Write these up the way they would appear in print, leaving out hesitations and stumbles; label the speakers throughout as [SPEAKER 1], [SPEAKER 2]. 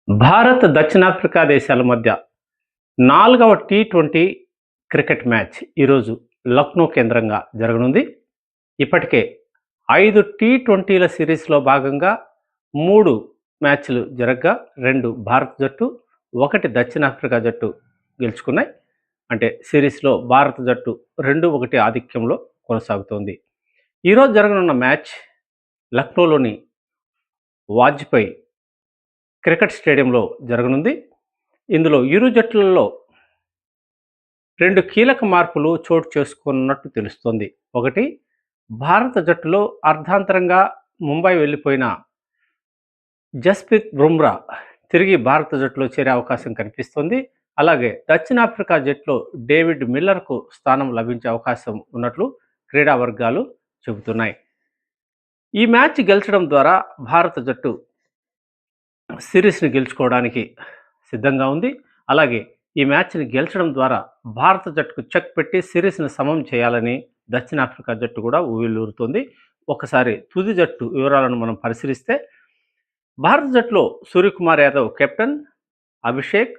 [SPEAKER 1] భారత్, దక్షిణాఫ్రికా దేశాల మధ్య 4వ టీ20 క్రికెట్ మ్యాచ్ ఈరోజు లక్నో కేంద్రంగా జరగనుంది. ఇప్పటికే 5 టీ20ల సిరీస్లో భాగంగా 3 మ్యాచ్లు జరగగా 2 భారత జట్టు, 1 దక్షిణాఫ్రికా జట్టు గెలుచుకున్నాయి. అంటే సిరీస్లో భారత జట్టు 2-1 ఆధిక్యంలో కొనసాగుతోంది. ఈరోజు జరగనున్న మ్యాచ్ లక్నోలోని వాజ్పేయి క్రికెట్ స్టేడియంలో జరగనుంది. ఇందులో ఇరు జట్లలో 2 కీలక మార్పులు చోటు చేసుకున్నట్టు తెలుస్తోంది. ఒకటి, భారత జట్టులో అర్ధాంతరంగా ముంబై వెళ్ళిపోయిన జస్ప్రీత్ బుమ్రా తిరిగి భారత జట్టులో చేరే అవకాశం కనిపిస్తోంది. అలాగే దక్షిణాఫ్రికా జట్టులో డేవిడ్ మిల్లర్కు స్థానం లభించే అవకాశం ఉన్నట్లు క్రీడా వర్గాలు చెబుతున్నాయి. ఈ మ్యాచ్ గెలిచడం ద్వారా భారత జట్టు సిరీస్ని గెలుచుకోవడానికి సిద్ధంగా ఉంది. అలాగే ఈ మ్యాచ్ని గెలిచడం ద్వారా భారత జట్టుకు చెక్ పెట్టి సిరీస్ని సమం చేయాలని దక్షిణాఫ్రికా జట్టు కూడా ఊవిల్లూరుతోంది. ఒకసారి తుది జట్టు వివరాలను మనం పరిశీలిస్తే, భారత జట్టులో సూర్యకుమార్ యాదవ్ కెప్టెన్, అభిషేక్,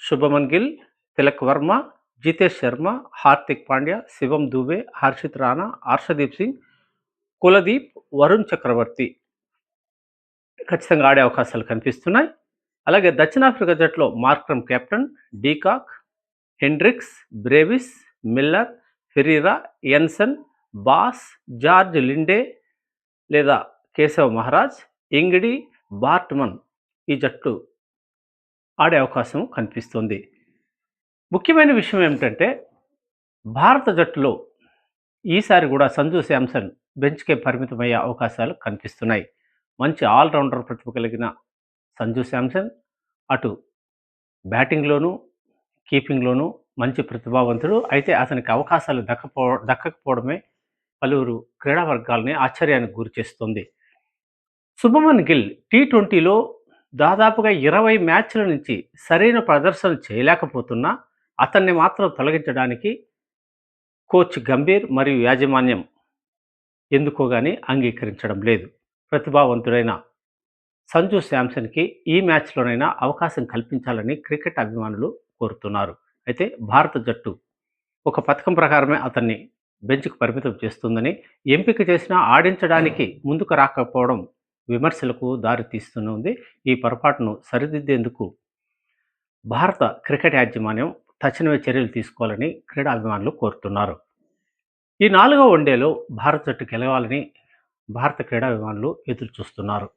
[SPEAKER 1] శుభమన్ గిల్, తిలక్ వర్మ, జితేష్ శర్మ, హార్దిక్ పాండ్యా, శివం దూబే, హర్షిత్ రాణా, హర్షదీప్ సింగ్, కులదీప్, వరుణ్ చక్రవర్తి ఖచ్చితంగా ఆడే అవకాశాలు కనిపిస్తున్నాయి. అలాగే దక్షిణాఫ్రికా జట్టులో Markram captain, de Kock, Hendricks, Brevis, Miller, Ferreira, Jansen, Bosch, George Linde లేదా కేశవ్ మహారాజ్, ఇంగిడి, బార్ట్మన్ ఈ జట్టు ఆడే అవకాశం కనిపిస్తుంది. ముఖ్యమైన విషయం ఏమిటంటే, భారత జట్టులో ఈసారి కూడా సంజు శాంసన్ బెంచ్కే పరిమితమయ్యే అవకాశాలు కనిపిస్తున్నాయి. మంచి ఆల్రౌండర్ ప్రతిభ కలిగిన సంజు శాంసన్ అటు బ్యాటింగ్లోనూ కీపింగ్లోనూ మంచి ప్రతిభావంతుడు. అయితే అతనికి అవకాశాలు దక్కకపోవడమే పలువురు క్రీడా వర్గాల్ని ఆశ్చర్యానికి గురిచేస్తుంది. శుభమన్ గిల్ టీ20లో దాదాపుగా 20 మ్యాచ్ల నుంచి సరైన ప్రదర్శన చేయలేకపోతున్నా అతన్ని మాత్రం తొలగించడానికి కోచ్ గంభీర్ మరియు యాజమాన్యం ఎందుకో గానీ అంగీకరించడం లేదు. ప్రతిభావంతుడైన సంజు శాంసన్కి ఈ మ్యాచ్లోనైనా అవకాశం కల్పించాలని క్రికెట్ అభిమానులు కోరుతున్నారు. అయితే భారత జట్టు ఒక పథకం ప్రకారమే అతన్ని బెంచ్కు పరిమితం చేస్తుందని, ఎంపిక చేసినా ఆడించడానికి ముందుకు రాకపోవడం విమర్శలకు దారితీస్తుంది. ఈ పొరపాటును సరిదిద్దేందుకు భారత క్రికెట్ యాజమాన్యం తక్షణమే చర్యలు తీసుకోవాలని క్రీడాభిమానులు కోరుతున్నారు. ఈ 4వ వన్డేలో భారత జట్టు గెలవాలని భారత క్రీడాభిమానులు ఎదురు చూస్తున్నారు.